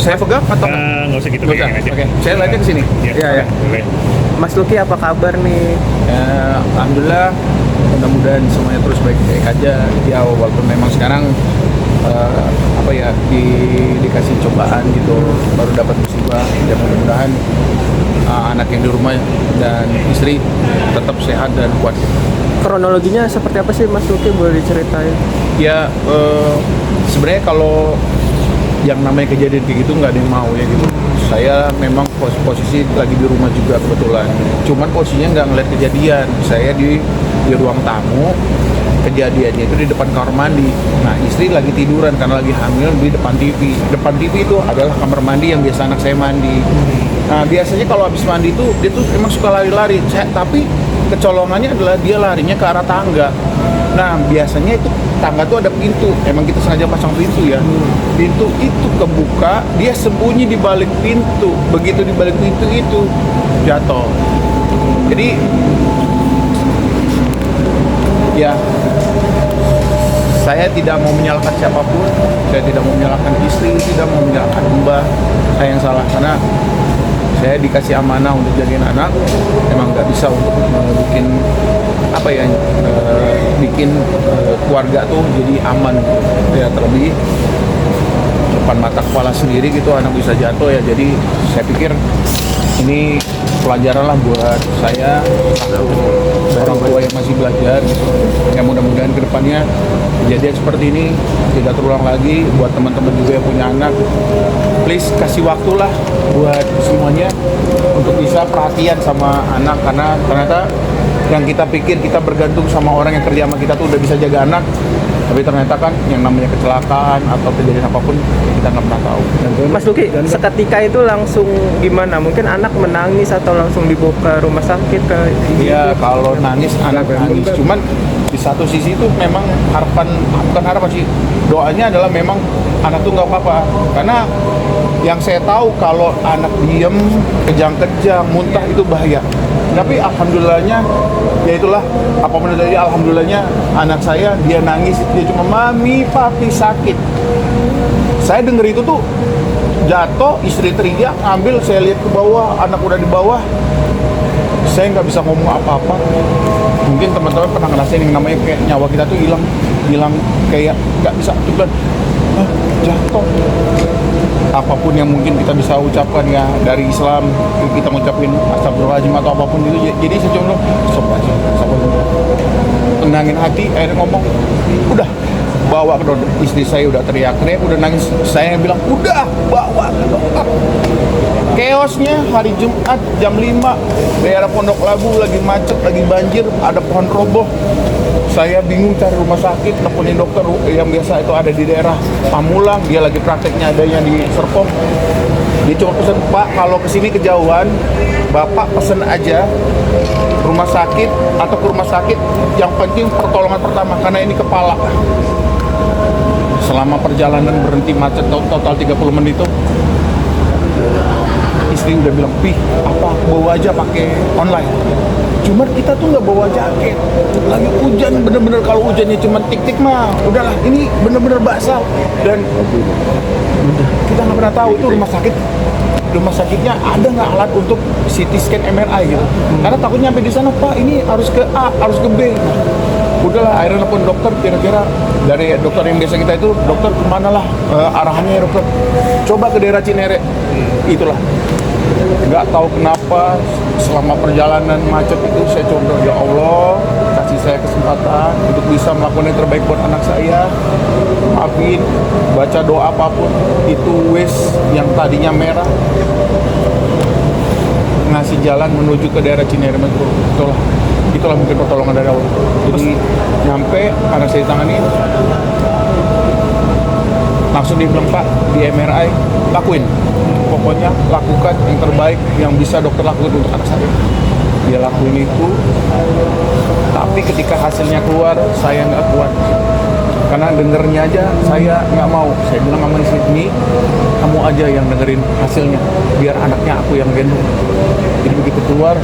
Saya pegang atau nggak usah gitu, nggak usah? pegangin aja. Oke, saya lihatnya ke sini. Iya, Iya. boleh. Mas Luki apa kabar nih? Alhamdulillah, mudah-mudahan semuanya terus baik-baik aja. Ya walaupun memang sekarang dikasih cobaan gitu, baru dapat musibah. Ya mudah-mudahan anak yang di rumah dan istri tetap sehat dan kuat. Kronologinya seperti apa sih Mas Luki, boleh diceritain? Ya sebenarnya kalau yang namanya kejadian kayak gitu nggak ada yang mau ya gitu. Saya memang posisi lagi di rumah juga kebetulan. Cuman posisinya nggak ngeliat kejadian. Saya di ruang tamu. Kejadiannya itu di depan kamar mandi. Nah istri lagi tiduran karena lagi hamil di depan TV. Depan TV itu adalah kamar mandi yang biasa anak saya mandi. Nah biasanya kalau habis mandi itu dia tuh emang suka lari-lari. Tapi kecolongannya adalah dia larinya ke arah tangga. Nah biasanya itu tangga tuh ada pintu. Emang kita sengaja pasang pintu ya. Pintu itu kebuka, dia sembunyi di balik pintu. Begitu di balik pintu itu jatuh. Jadi ya saya tidak mau menyalahkan siapapun. Saya tidak mau menyalahkan istri, tidak mau menyalahkan mbak. Saya yang salah karena saya dikasih amanah untuk jagain anak, emang nggak bisa untuk bikin keluarga tuh jadi aman ya, terlebih depan mata kepala sendiri gitu anak bisa jatuh ya. Jadi saya pikir ini pelajaran lah buat saya, orang tua yang masih belajar gitu. Ya mudah-mudahan kedepannya kejadian seperti ini tidak terulang lagi. Buat teman-teman juga yang punya anak, please kasih waktu lah buat semuanya untuk bisa perhatian sama anak, karena ternyata yang kita pikir kita bergantung sama orang yang kerja sama kita tuh udah bisa jaga anak, tapi ternyata kan yang namanya kecelakaan atau kejadian apapun kita nggak pernah tahu. Mas Luki, seketika itu langsung gimana? Mungkin anak menangis atau langsung dibawa ke rumah sakit ke? Iya, kalau nangis anak nangis. Cuman di satu sisi itu memang bukan harapan sih, doanya adalah memang anak tuh nggak apa-apa. Karena yang saya tahu kalau anak diem, kejang-kejang, muntah itu bahaya. Tapi alhamdulillahnya, ya itulah, apapun dari alhamdulillahnya anak saya dia nangis, dia cuma mami, papi sakit. Saya denger itu tuh jatuh, istri teriak, ambil, saya lihat ke bawah, anak udah di bawah. Saya nggak bisa ngomong apa-apa. Mungkin teman-teman pernah ngerasain yang namanya kayak nyawa kita tuh hilang kayak nggak bisa tuh jatuh. Apapun yang mungkin kita bisa ucapkan ya dari Islam, kita ngucapin astagfirullahaladzim atau apapun itu. Jadi saya cuma tenangin hati, akhirnya ngomong, udah bawa ke dokter. Istri saya udah teriak-teriak, udah nangis. Saya bilang, udah bawa ke dokter. Chaosnya hari Jumat jam 5, daerah Pondok Labu lagi macet, lagi banjir, ada pohon roboh. Saya bingung cari rumah sakit, teleponin dokter yang biasa itu ada di daerah Pamulang, dia lagi prakteknya adanya di Serpong. Dia cuma pesen, Pak kalau kesini kejauhan, Bapak pesen aja rumah sakit atau ke rumah sakit yang penting pertolongan pertama, karena ini kepala. Selama perjalanan berhenti macet total 30 menit itu, istri udah bilang, Pih, apa bawa aja pakai online. Cuma kita tuh nggak bawa jaket, lagi hujan, bener-bener kalau hujannya cuma tik-tik mah udahlah, ini bener-bener basah. Dan kita nggak pernah tahu itu rumah sakitnya ada nggak alat untuk CT scan MRI gitu. Karena takutnya sampai di sana, Pak ini harus ke A, harus ke B. Udahlah, akhirnya nelfon dokter, kira-kira dari dokter yang biasa kita itu, dokter kemana lah arahannya ya dokter, coba ke daerah Cinere. Itulah, nggak tahu kenapa selama perjalanan macet itu saya coba, ya Allah kasih saya kesempatan untuk bisa melakukan yang terbaik buat anak saya. Maafin, baca doa apapun itu, wes yang tadinya merah ngasih jalan menuju ke daerah Cinere Metro. Itulah mungkin pertolongan dari Allah. Jadi nyampe anak saya ditangani, langsung dibilang, Pak di MRI lakuin, pokoknya lakukan yang terbaik yang bisa dokter lakukan untuk anak saya. Dia lakuin itu, tapi ketika hasilnya keluar saya nggak kuat, karena dengernya aja saya nggak mau. Saya bilang sama istri ini, kamu aja yang dengerin hasilnya, biar anaknya aku yang gendong. Jadi begitu keluar,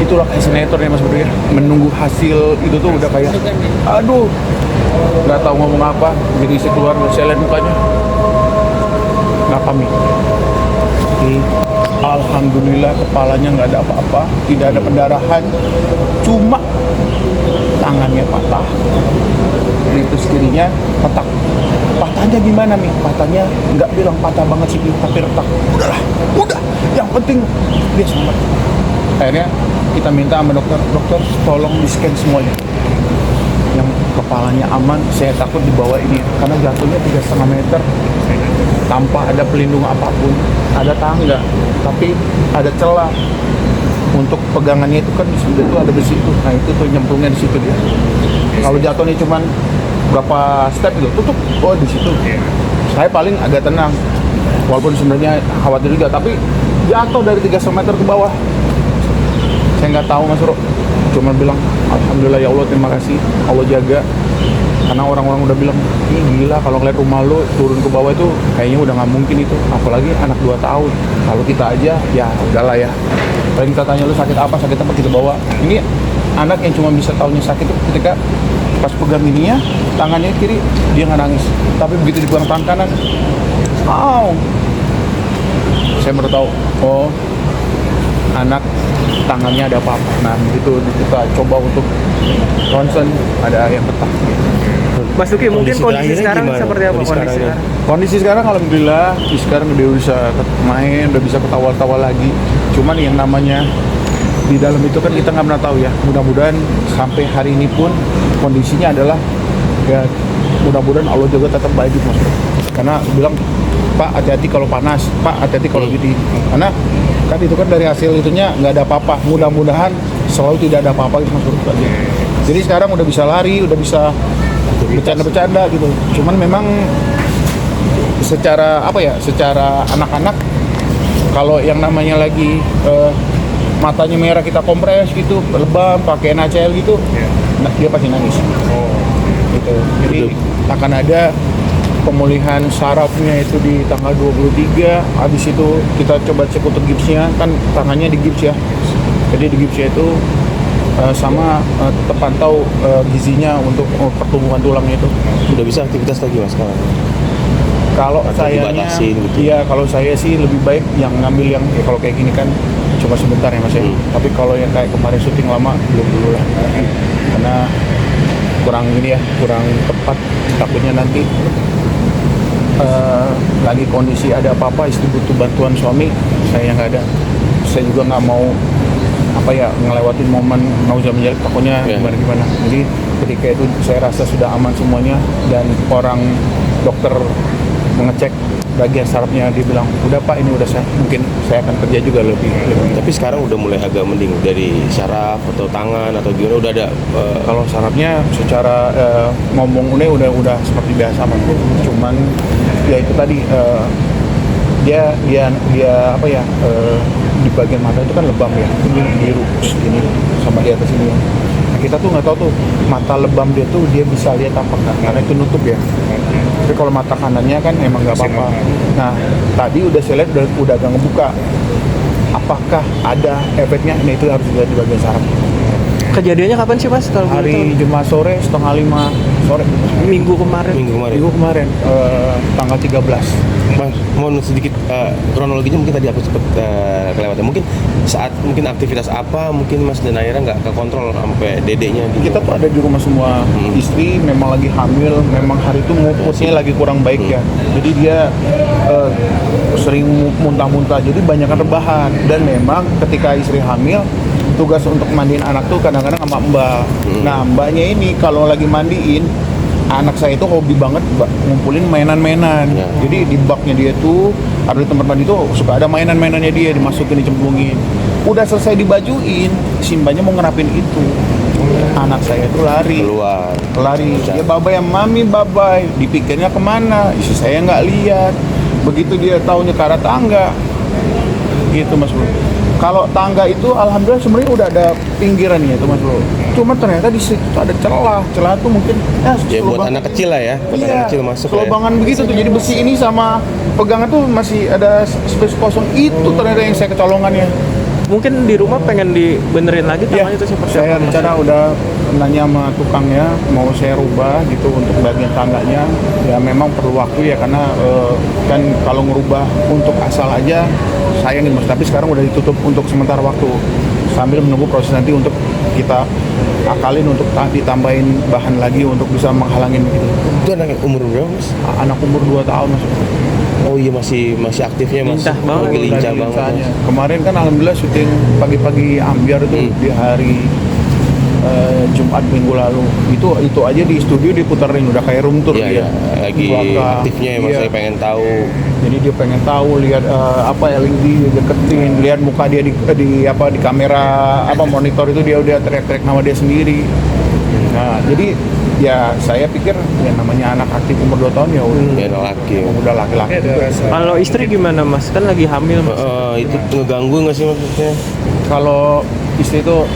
itulah kayak sinetron ya Mas Bro ya, menunggu hasil itu tuh udah kayak aduh nggak tahu ngomong apa. Jadi istri keluar, saya lihat mukanya kenapa Mi? Jadi, alhamdulillah kepalanya nggak ada apa-apa, tidak ada pendarahan, cuma tangannya patah, pelipis kirinya retak. Patahnya gimana Mi? Patahnya nggak bilang patah banget sih Mi, tapi retak. Udahlah, udah. Yang penting dia selamat. Akhirnya kita minta sama dokter, tolong di scan semuanya. Yang kepalanya aman, saya takut dibawa ini karena jatuhnya 3,5 meter tanpa ada pelindung apapun, ada tangga, tapi ada celah untuk pegangannya itu kan di situ tuh ada besi itu, nah itu tuh nyemplungnya di situ dia. Kalau jatuhnya cuman berapa step itu tutup, oh di situ. Saya paling agak tenang, walaupun sebenarnya khawatir juga, tapi jatuh dari 3,5 meter ke bawah. Saya nggak tahu Mas Bro, cuma bilang alhamdulillah ya Allah, terima kasih Allah jaga, karena orang-orang udah bilang ih gila kalau ngeliat rumah lo turun ke bawah itu kayaknya udah nggak mungkin itu, apalagi anak 2 tahun. Kalau kita aja ya udahlah ya, paling kita tanya lu sakit apa kita bawa. Ini anak yang cuma bisa tahunya sakit itu ketika pas pegang ininya tangannya kiri dia nggak nangis, tapi begitu dipegang tangan kanan, saya baru tahu oh anak tangannya ada apa-apa. Nah begitu kita coba untuk ronsen ada yang retak. Mas Duki, mungkin kondisi sekarang gimana? seperti apa kondisi sekarang? Kondisi sekarang alhamdulillah, sekarang dia bisa main, udah bisa ketawa-tawa lagi. Cuman yang namanya di dalam itu kan kita nggak pernah tahu ya. Mudah-mudahan sampai hari ini pun kondisinya adalah ya mudah-mudahan Allah juga tetap baik Mas Bro. Karena bilang Pak hati-hati kalau panas, Pak hati-hati kalau gini. Karena kan itu kan dari hasil itunya nggak ada apa-apa. Mudah-mudahan selalu tidak ada apa-apa gitu Mas Bro. Jadi sekarang udah bisa lari, udah bisa bercanda-bercanda gitu. Cuman memang secara apa ya, secara anak-anak kalau yang namanya lagi matanya merah kita kompres gitu, lebam, pakai NaCl gitu, dia pasti nangis. Gitu. Jadi akan ada pemulihan sarafnya itu di tanggal 23. Habis itu kita coba cek untuk gipsnya, kan tangannya di gips ya. Jadi di gipsnya itu sama terpantau gizinya untuk pertumbuhan tulangnya itu. Udah bisa aktivitas lagi Mas sekarang? Kalau sayanya, dibatasin gitu? iya kalau saya sih lebih baik yang ngambil yang ya, kalau kayak gini kan cuma sebentar ya Mas ya. Tapi kalau yang kayak kemarin syuting lama belum dulu lah. Karena kurang ini ya, kurang tepat. Takutnya nanti lagi kondisi ada apa-apa, istri butuh bantuan suami, saya nggak ada. Saya juga nggak mau apa ya ngelewatin momen nauzubillah takutnya gimana. Jadi ketika itu saya rasa sudah aman semuanya dan orang dokter mengecek bagian sarafnya, dia bilang udah Pak ini udah mungkin saya akan kerja juga lebih. Tapi sekarang udah mulai agak mending dari saraf atau tangan atau gimana, udah ada kalau sarafnya secara ngomong udah seperti biasa Mas. Cuman ya itu tadi dia apa ya, di bagian mata itu kan lebam ya, ini biru ini sama di atas ini. Nah, kita tuh nggak tahu tuh mata lebam dia tuh dia bisa lihat apa nggak, karena itu nutup ya. Tapi kalau mata kanannya kan emang nggak apa-apa. Nah tadi udah saya lihat udah agak ngebuka. Apakah ada efeknya? Nah itu harus dilihat di bagian saraf. Kejadiannya kapan sih Mas? Kalau Hari Jumat sore, 4:30 sore. Minggu kemarin. Minggu kemarin, tanggal 13. Mas, mohon sedikit kronologinya mungkin tadi aku sempat kelewatan. Mungkin saat aktivitas apa mungkin Mas dan Aira nggak kekontrol sampai dedeknya gitu. Kita tuh ada di rumah semua. Istri memang lagi hamil, memang hari itu moodnya lagi kurang baik ya. Jadi dia sering muntah-muntah, jadi banyak rebahan. Dan memang ketika istri hamil, tugas untuk mandiin anak tuh kadang-kadang sama mbak. Nah mbaknya ini kalau lagi mandiin anak saya itu hobi banget ngumpulin mainan-mainan. Jadi di baknya dia tuh ada di tempat mandi tuh suka ada mainan-mainannya dia dimasukin, dicemplungin. Udah selesai dibajuin, si mbaknya mau ngerapin itu. Anak saya tuh lari. Dia babay, mami babay. Dipikirnya kemana? Isi saya nggak lihat. Begitu dia taunya ke arah tangga. Gitu Mas Bro. Kalau tangga itu alhamdulillah sebenarnya udah ada pinggirannya itu Mas Bro. Cuma ternyata di situ ada celah tuh mungkin ya buat anak kecil lah ya, buat anak kecil masuk ya. Kelobangan begitu tuh, jadi besi ini sama pegangan tuh masih ada space kosong itu ternyata yang saya kecolongannya. Mungkin di rumah pengen dibenerin lagi tangannya itu seperti saya apa? rencana udah nanya sama tukangnya mau saya rubah gitu untuk bagian tangganya, ya memang perlu waktu ya karena kan kalau ngerubah untuk asal aja sayangin mas, tapi sekarang udah ditutup untuk sementara waktu sambil menunggu proses nanti untuk kita akalin untuk ditambahin bahan lagi untuk bisa menghalangin gitu. Itu anak umur berapa mas? Anak umur 2 tahun mas. Oh iya masih aktifnya mas. Lincah banget. Oke, lincah Dari banget. lincahnya. Mas. Kemarin kan alhamdulillah syuting pagi-pagi ambiar itu di hari Jumat minggu lalu. Itu aja di studio diputerin udah kayak room tour Iya, dia. iya. Lagi Belakang. aktifnya ya mas, Iya. saya pengen tahu. Jadi dia pengen tahu lihat apa LED deketin, lihat muka dia di kamera monitor itu dia udah teriak-teriak nama dia sendiri. Nah, jadi ya saya pikir ya namanya anak aktif umur 2 tahun ya Ya laki. udah laki-laki. Kalau istri gimana mas? Kan lagi hamil mas. Itu ngeganggu nggak sih maksudnya? Kalau istri itu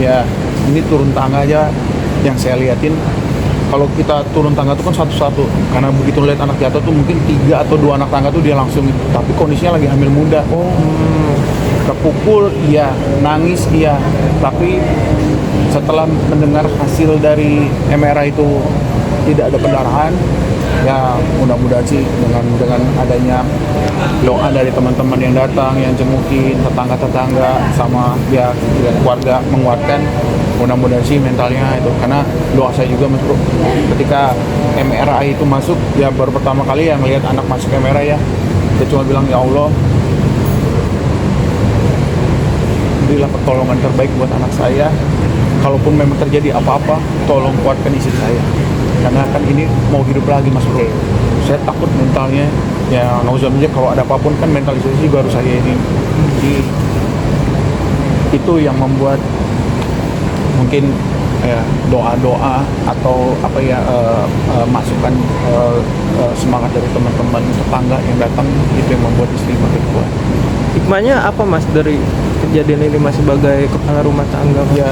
ya ini turun tangga aja yang saya liatin. Kalau kita turun tangga tuh kan satu-satu, karena begitu lihat anak jatuh tuh mungkin 3 atau 2 anak tangga tuh dia langsung, tapi kondisinya lagi hamil muda. Kepukul iya, nangis iya, tapi setelah mendengar hasil dari MRI itu tidak ada pendarahan, ya mudah-mudahan sih dengan adanya doa dari teman-teman yang datang, yang jengukin, tetangga-tetangga sama ya keluarga menguatkan, mudah-mudahan sih mentalnya itu, karena doa saya juga mas bro, ketika MRI itu masuk ya baru pertama kali yang lihat anak masuk MRI ya, saya cuma bilang ya Allah berilah pertolongan terbaik buat anak saya, kalaupun memang terjadi apa-apa tolong kuatkan istri saya, karena kan ini mau hidup lagi mas bro. Saya takut mentalnya ya, nauzubillah kalau ada apapun kan mental istri juga harus saya ini. Jadi itu yang membuat mungkin ya doa-doa atau apa ya masukan semangat dari teman-teman tetangga yang datang itu yang membuat istri makin kuat. Hikmahnya apa mas dari kejadian ini mas sebagai kepala rumah tangga? Ya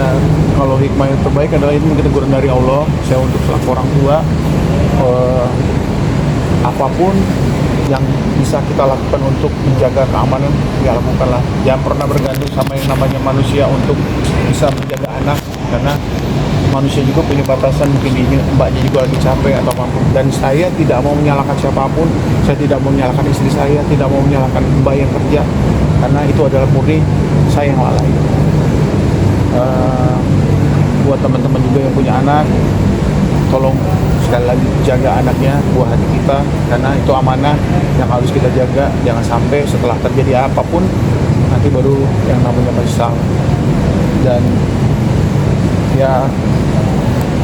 kalau hikmah yang terbaik adalah ini mungkin teguran dari Allah. Saya untuk selaku orang tua apapun yang bisa kita lakukan untuk menjaga keamanan ya lakukanlah. Jangan pernah bergantung sama yang namanya manusia untuk bisa menjaga anak, karena manusia juga punya batasan, mungkin ini mbaknya juga lagi capek atau apapun. Dan saya tidak mau menyalahkan siapapun, saya tidak mau menyalahkan istri saya, tidak mau menyalahkan mbak yang kerja, karena itu adalah murni saya yang lalai. Buat teman-teman juga yang punya anak, tolong sekali lagi jaga anaknya, buah hati kita, karena itu amanah yang harus kita jaga. Jangan sampai setelah terjadi apapun nanti baru yang namanya menyesal. Dan ya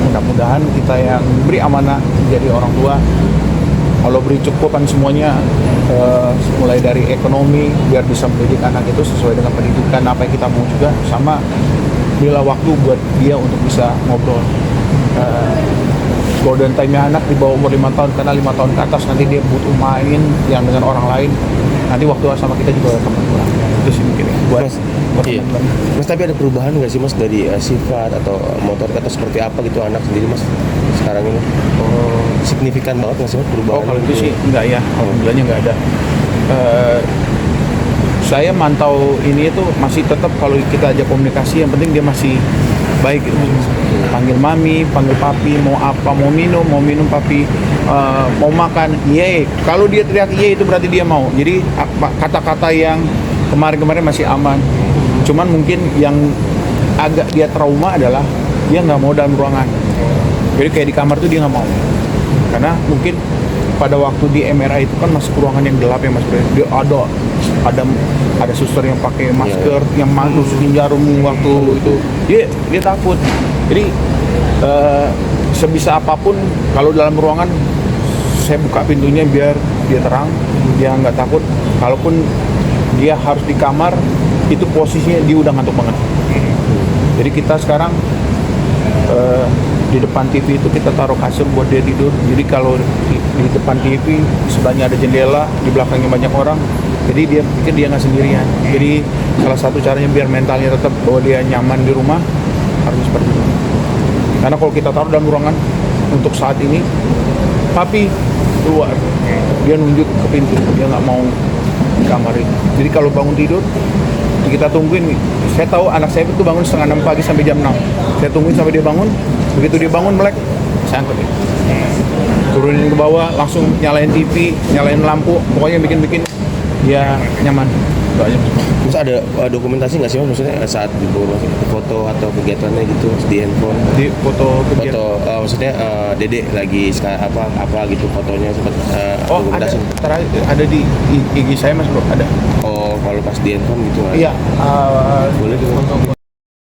mudah-mudahan kita yang beri amanah menjadi orang tua, Allah beri cukupan semuanya, mulai dari ekonomi biar bisa mendidik anak itu sesuai dengan pendidikan apa yang kita mau juga, sama bila waktu buat dia untuk bisa ngobrol. Golden time-nya anak di bawah umur 5 tahun, karena 5 tahun ke atas nanti dia butuh main yang dengan orang lain, nanti waktu sama kita juga akan berkurang. Itu sih mungkin ya buat Iya. teman-teman. Mas tapi ada perubahan nggak sih mas dari sifat atau motorik atau seperti apa gitu anak sendiri mas sekarang ini? Signifikan banget nggak sih mas perubahan? Oh kalau itu sih enggak ya, alhamdulillahnya enggak ada. Saya mantau ini itu masih tetap kalau kita ajak komunikasi, yang penting dia masih baik gitu. Panggil mami, panggil papi, mau apa, mau minum papi, mau makan, iya. Kalau dia teriak iya itu berarti dia mau. Jadi kata-kata yang kemarin-kemarin masih aman. Cuman mungkin yang agak dia trauma adalah dia nggak mau dalam ruangan. Jadi kayak di kamar tuh dia nggak mau. Karena mungkin pada waktu di MRI itu kan masuk ruangan yang gelap ya mas Bro. Dia ada suster yang pakai masker, yang masukin jarum waktu itu. Dia takut. Jadi sebisa apapun kalau dalam ruangan saya buka pintunya biar dia terang, dia nggak takut. Kalaupun dia harus di kamar, itu posisinya dia udah ngantuk banget. Jadi kita sekarang di depan TV itu kita taruh kasur buat dia tidur. Jadi kalau di depan TV sebelahnya ada jendela, di belakangnya banyak orang, jadi dia pikir dia nggak sendirian. Jadi salah satu caranya biar mentalnya tetap bahwa dia nyaman di rumah harus seperti itu. Karena kalau kita taruh dalam ruangan untuk saat ini, papi keluar, dia nunjuk ke pintu, dia nggak mau di kamar itu. Jadi kalau bangun tidur kita tungguin. Saya tahu anak saya itu bangun setengah 6 pagi sampai jam 6. Saya tungguin sampai dia bangun. Begitu dia bangun melek, saya angkat dia. Turunin ke bawah, langsung nyalain TV, nyalain lampu, pokoknya bikin dia nyaman. Itu aja. Mas ada dokumentasi nggak sih Mas, maksudnya saat dibawa foto atau kegiatannya gitu di handphone? Di foto kegiatan. Foto maksudnya Dedek lagi apa gitu fotonya sempat Oh ada, dokumentasi? ada di IG saya Mas Bro, ada. Oh kalau pas di handphone gitu? Iya. Boleh gitu.